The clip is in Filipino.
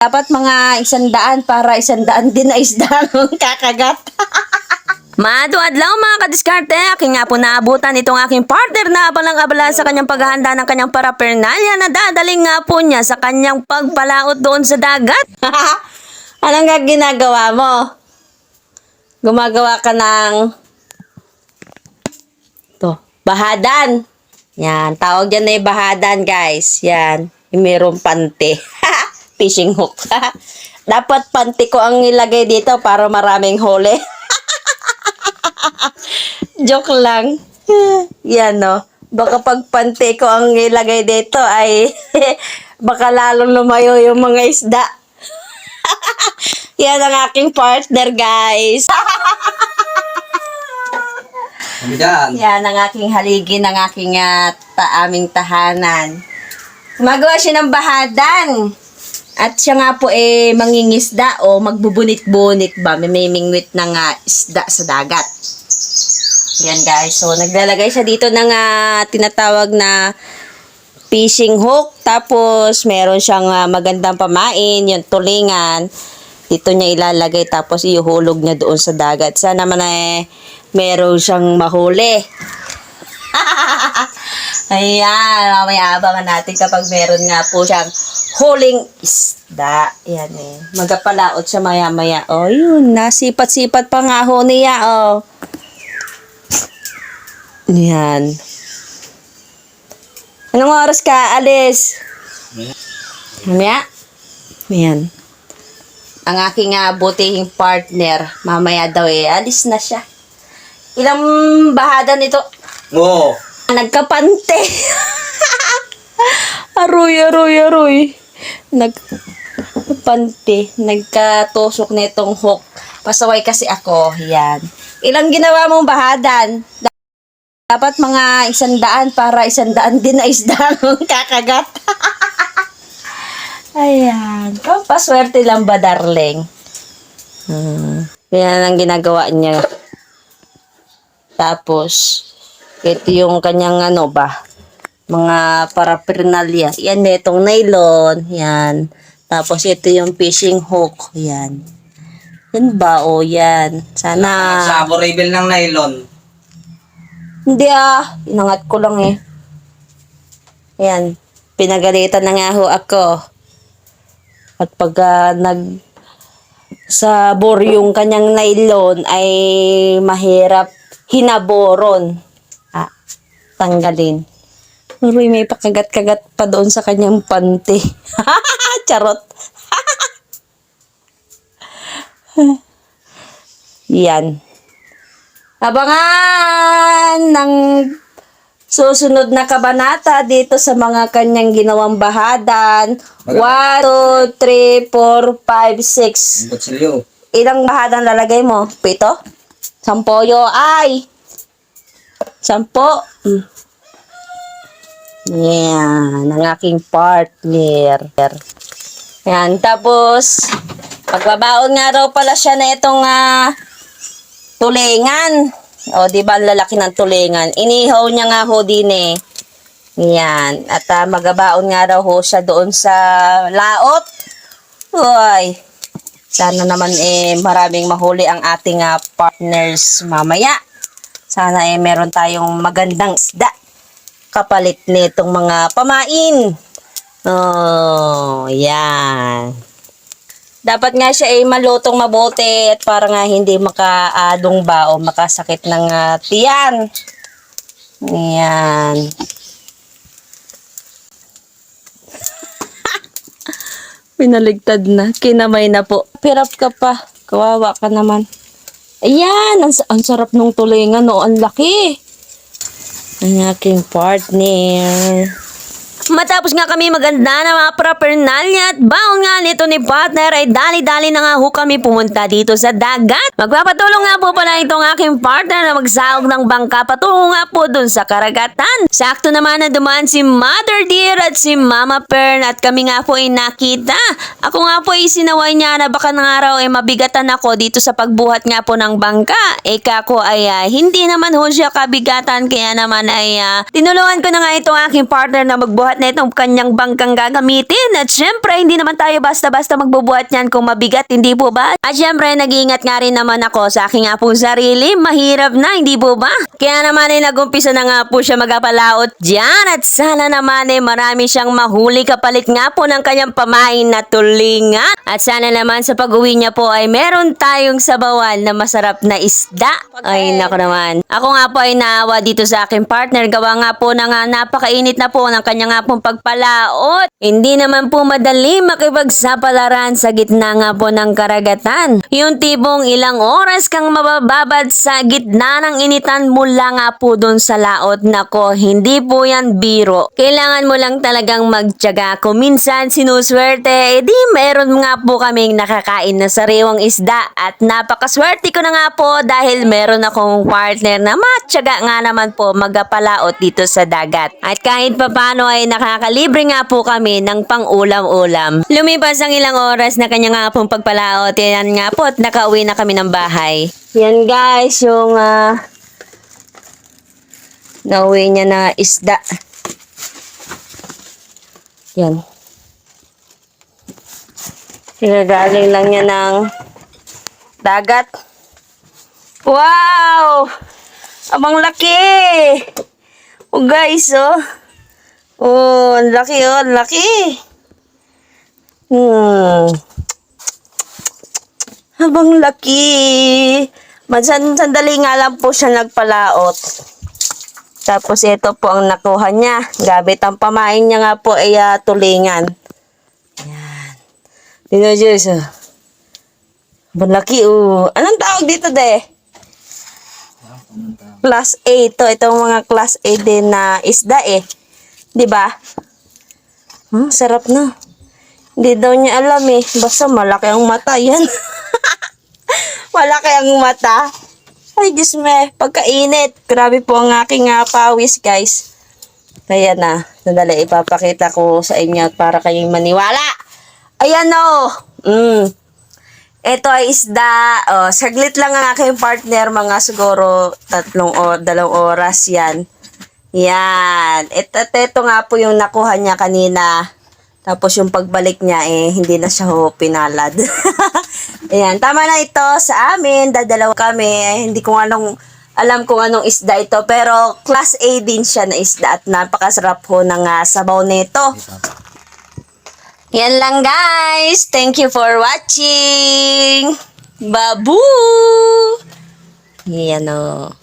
Dapat mga 100 para 100 din na isda ang kakagat. Maduadlaw mga kadiskarte, aking nga po naabutan itong aking partner na abalang-abala sa kanyang paghahanda ng kanyang paraphernalia na dadaling nga po niya sa kanyang pagpalaot doon sa dagat. Anong nga ginagawa mo? Gumagawa ka ng bahadan. Yan, tawag dyan na yung bahadan guys. Yan, yung mayroong pante. Fishing hook. Dapat pante ko ang ilagay dito para maraming huli. Joke lang. Yan no. Baka pag pante ko ang ilagay dito ay baka lalong lumayo yung mga isda. Yan ang aking partner guys. Yan ang aking haligi ng aking aming tahanan. Gumagawa siya ng bahadan. At siya nga po mangingisda o magbubunit-bunit ba, may mingwit ng isda sa dagat. Yan guys, so naglalagay siya dito ng tinatawag na fishing hook. Tapos meron siyang magandang pamain, yung tulingan. Dito niya ilalagay tapos ihuhulog niya doon sa dagat. Sana naman meron siyang mahuli. Ayan, mamaya abangan natin kapag meron nga po siyang huling isda. Yan magapalaot siya maya-maya. Oh, yun. Nasipat-sipat pa nga ho niya, oh. Yan. Anong oras ka, Alice? Mamaya? Yan. Ang aking butihing partner, mamaya daw alis na siya. Ilang bahada nito? Oo. Nagkapante. Aroy. Nagpante. Nagkatusok na itong hook. Pasaway kasi ako. Yan. Ilang ginawa mong bahadan? Dapat mga 100 para 100 din na isda ang kakagat. Ayan. Paswerte lang ba, darling? Yan ang ginagawa niya. Tapos, ito yung kanyang mga paraphernalia. Yan, itong nylon. Yan. Tapos, ito yung fishing hook. Yan. Yan ba? O, yan. Sana... Saborable ng nylon. Hindi inangat ko lang Yan. Pinagalitan na nga ho ako. At pag sabor yung kanyang nylon ay mahirap hinaboron. Tanggalin. Uy, may pakagat-kagat pa doon sa kanyang pante. Charot. Yan. Abangan ng susunod na kabanata dito sa mga kanyang ginawang bahadan. 1, 2, 3, 4, 5, 6. Ilang bahadan lalagay mo? 7? 10 ay. 10. Yan, ang aking partner. Yan, tapos pagbabaon nga raw pala siya na itong tulingan. O, di ba lalaki ng tulingan? Inihaw niya nga ho din Yan. At magabaon nga raw ho siya doon sa laot. Uy. Sana naman maraming mahuli ang ating partners mamaya. Sana meron tayong magandang isda kapalit nitong mga pamain. Oh, yan. Dapat nga siya malutong mabuti at para nga hindi makaadungba o makasakit ng tiyan. Yan. Pinaligtad na. Kinamay na po. Pirap ka pa. Kawawa ka naman. Ayan. Ang sarap nung tulingan. Ang laki. Ang aking partner. Matapos nga kami maganda na mga paraphernalia at baon nga nito ni partner ay dali-dali na nga ho kami pumunta dito sa dagat. Magpapatulong nga po pala itong aking partner na magsaog ng bangka patungo nga po dun sa karagatan. Sakto naman na dumaan si Mother Dear at si Mama Pern at kami nga po ay nakita. Ako nga po ay sinaway niya na baka ng araw ay mabigatan ako dito sa pagbuhat nga po ng bangka. Eka ko ay hindi naman ho siya kabigatan kaya naman ay tinulungan ko na nga itong aking partner na magbuhat magbubuhat na itong kanyang bangkang gagamitin. At syempre, hindi naman tayo basta-basta magbubuhat niyan kung mabigat, hindi po ba? At syempre, nag-iingat nga rin naman ako sa aking nga pong sarili. Mahirap na, hindi po ba? Kaya naman ay nag-umpisa na nga po siya magapalaot dyan. At sana naman ay marami siyang mahuli kapalit nga po ng kanyang pamain na tulingan. At sana naman sa pag-uwi niya po ay meron tayong sabawan na masarap na isda. Ay, nako naman. Ako nga po ay naawa dito sa aking partner. Gawa nga po na nga napakainit na po ng kanya nga pong pagpalaot. Hindi naman po madali makipagsapalaran sa gitna nga po ng karagatan. Yung tipong ilang oras kang mabababad sa gitna ng initan mula nga po dun sa laot. Nako, hindi po yan biro. Kailangan mo lang talagang magtiyaga. Kung minsan sinuswerte, di meron nga po kaming nakakain na sariwang isda. At napakaswerte ko na nga po dahil meron akong partner na matyaga nga naman po magapalaot dito sa dagat. At kahit papano ay nakakalibre nga po kami ng pang-ulam-ulam. Lumipas ang ilang oras na kanya nga pong pagpalaot. Yan nga po at nakauwi na kami ng bahay. Yan guys, yung nauwi niya na isda. Yan. Pinagaling lang niya ng dagat. Wow! Abang laki! Oh guys, oh. Oh, ang laki, oh. Ang laki. Abang laki. Sandali nga lang po siya nagpalaot. Tapos ito po ang nakuha niya. Gabit ang pamain niya nga po ay tulingan. Yan. Dito, Diyos, oh. Abang laki, oh. Anong tawag dito, de? Class A to. Itong mga class A din na isda eh. 'Di ba? Sarap na. Hindi daw niya alam eh. Basta malaki ang mata yan. Malaki ang mata. Ay, Diyos me. Pagkainit. Grabe po ang aking pawis, guys. Kaya na. Sandali, ipapakita ko sa inyo para kayong maniwala. Ayan o. Ito ay isda. Saglit lang ang aking partner. Mga siguro 2 o 2 oras yan. Yan. Ito nga po yung nakuha niya kanina. Tapos yung pagbalik niya hindi na siya pinalad. Ayan. Tama na ito sa amin. Dadalawa kami. Hindi ko alam kung anong isda ito. Pero class A din siya na isda. At napakasarap po ng sabaw nito. Yan lang guys. Thank you for watching. Babu! Yan o.